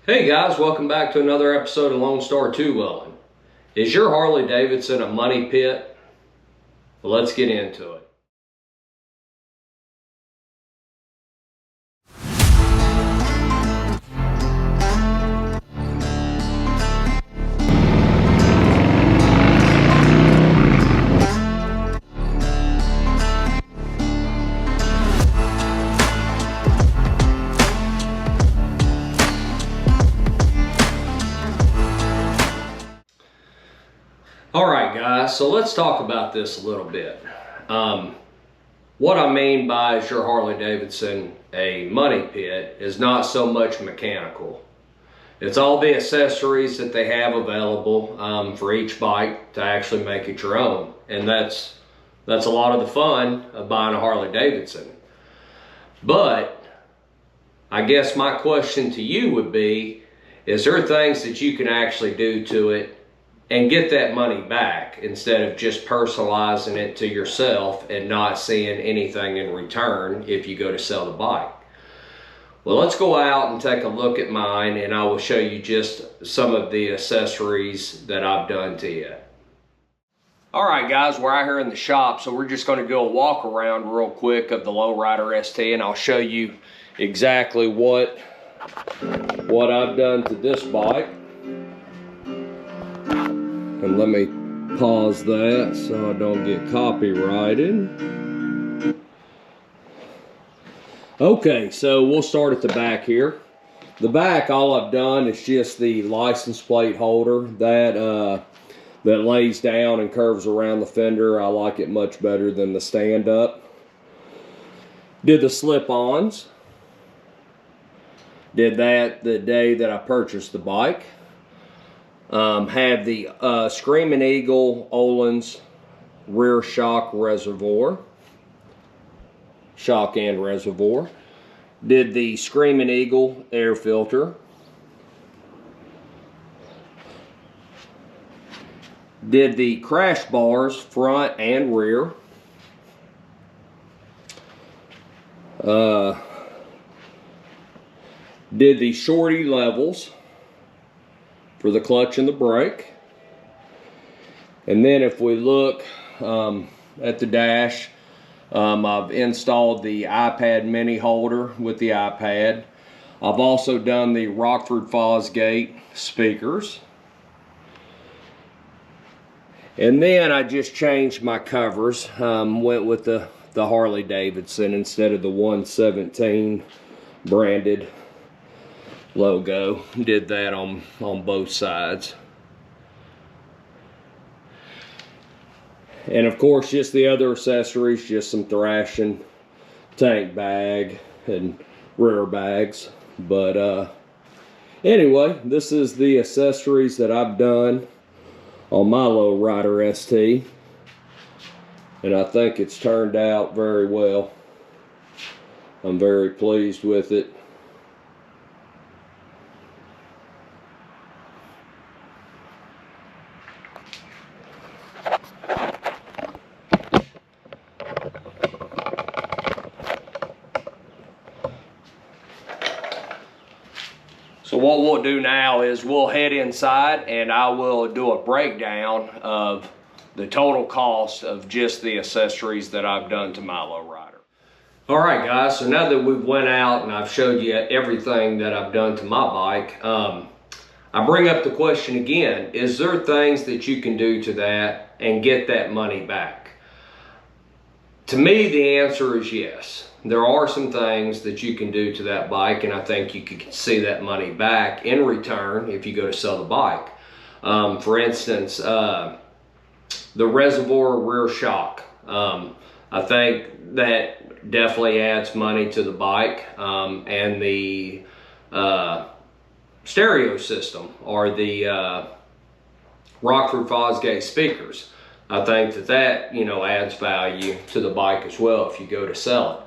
Hey guys, welcome back to another episode of Lone Star 2 Wheeling. Is your Harley Davidson a money pit? Well, let's get into it. Alright guys, so let's talk about this a little bit. What I mean by is your Harley Davidson a money pit is not so much mechanical. It's all the accessories that they have available for each bike to actually make it your own. And that's a lot of the fun of buying a Harley Davidson. But I guess my question to you would be, is there things that you can actually do to it and get that money back instead of just personalizing it to yourself and not seeing anything in return if you go to sell the bike? Well, let's go out and take a look at mine, and I will show you just some of the accessories that I've done to it. All right guys, we're out here in the shop, so we're just going to do a walk around real quick of the Lowrider ST, and I'll show you exactly what I've done to this bike. And let me pause that so I don't get copyrighted. Okay, so we'll start at the back here. The back, all I've done is just the license plate holder that lays down and curves around the fender. I like it much better than the stand-up. Did the slip-ons. Did that the day that I purchased the bike. Had the Screaming Eagle Öhlins rear shock reservoir. Shock and reservoir. Did the Screaming Eagle air filter. Did the crash bars front and rear. Did the shorty levels for the clutch and the brake. And then if we look at the dash, I've installed the iPad mini holder with the iPad. I've also done the Rockford Fosgate speakers. And then I just changed my covers, went with the Harley Davidson instead of the 117 branded logo. Did that on both sides. And of course just the other accessories, just some thrashing, tank bag and rear bags. But anyway, this is the accessories that I've done on my Lowrider ST, and I think it's turned out very well. I'm very pleased with it. So what we'll do now is we'll head inside and I will do a breakdown of the total cost of just the accessories that I've done to my Lowrider. All right guys, so now that we've went out and I've showed you everything that I've done to my bike, I bring up the question again, is there things that you can do to that and get that money back? To me, the answer is yes. There are some things that you can do to that bike, and I think you could see that money back in return if you go to sell the bike. For instance, the reservoir rear shock. I think that definitely adds money to the bike, and the stereo system or the Rockford Fosgate speakers. I think that adds value to the bike as well if you go to sell it.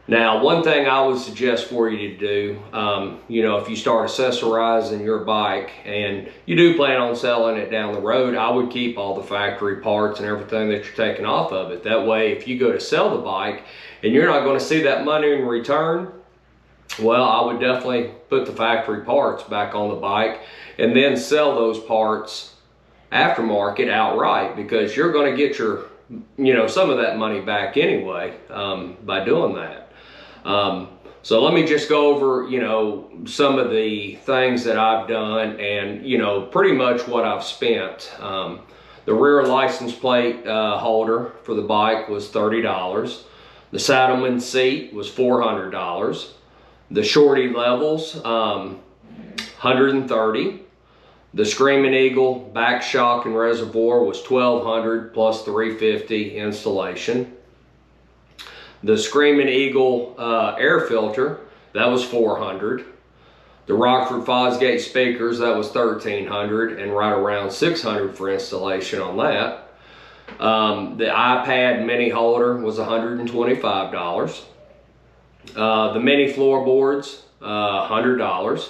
Now, one thing I would suggest for you to do, if you start accessorizing your bike and you do plan on selling it down the road, I would keep all the factory parts and everything that you're taking off of it. That way, if you go to sell the bike and you're not going to see that money in return, Well, I would definitely put the factory parts back on the bike and then sell those parts aftermarket outright, because you're going to get your, some of that money back anyway by doing that. So let me just go over, some of the things that I've done and, pretty much what I've spent. The rear license plate holder for the bike was $30. The saddleman seat was $400. The shorty levels, $130. The Screaming Eagle back shock and reservoir was $1,200 plus $350 installation. The Screaming Eagle air filter, that was $400. The Rockford Fosgate speakers, that was $1,300, and right around $600 for installation on that. The iPad mini holder was $125. The mini floorboards, $100.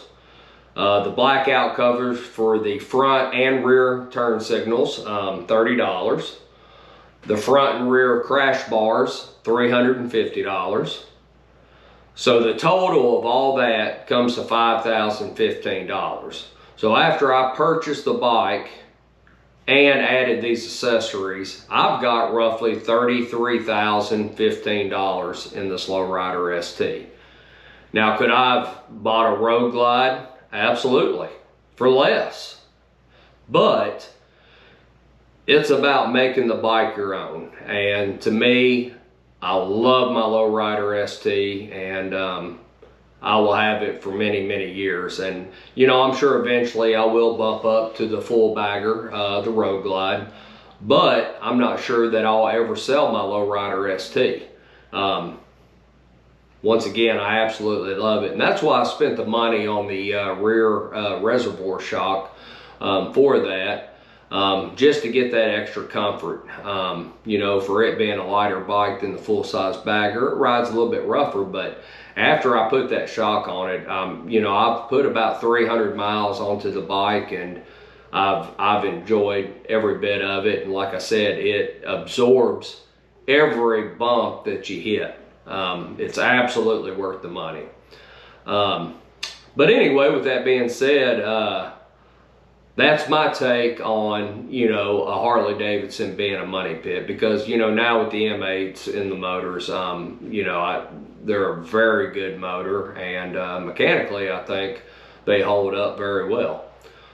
The blackout covers for the front and rear turn signals, $30. The front and rear crash bars, $350. So the total of all that comes to $5,015. So after I purchased the bike and added these accessories, I've got roughly $33,015 in this Lowrider ST. Now, could I have bought a Road Glide? Absolutely, for less. But it's about making the bike your own. And to me, I love my Lowrider ST, and I will have it for many, many years. And, I'm sure eventually I will bump up to the full bagger, the Road Glide, but I'm not sure that I'll ever sell my Lowrider ST. Once again, I absolutely love it. And that's why I spent the money on the rear reservoir shock for that. Just to get that extra comfort, for it being a lighter bike than the full-size bagger. It rides a little bit rougher, but after I put that shock on it, I've put about 300 miles onto the bike, and I've enjoyed every bit of it. And like I said, it absorbs every bump that you hit. It's absolutely worth the money. But anyway, with that being said, that's my take on, a Harley Davidson being a money pit, because, now with the M8s in the motors, they're a very good motor, and mechanically, I think they hold up very well.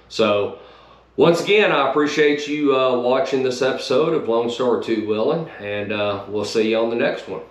So, once again, I appreciate you watching this episode of Lone Star Two Wheeling, and we'll see you on the next one.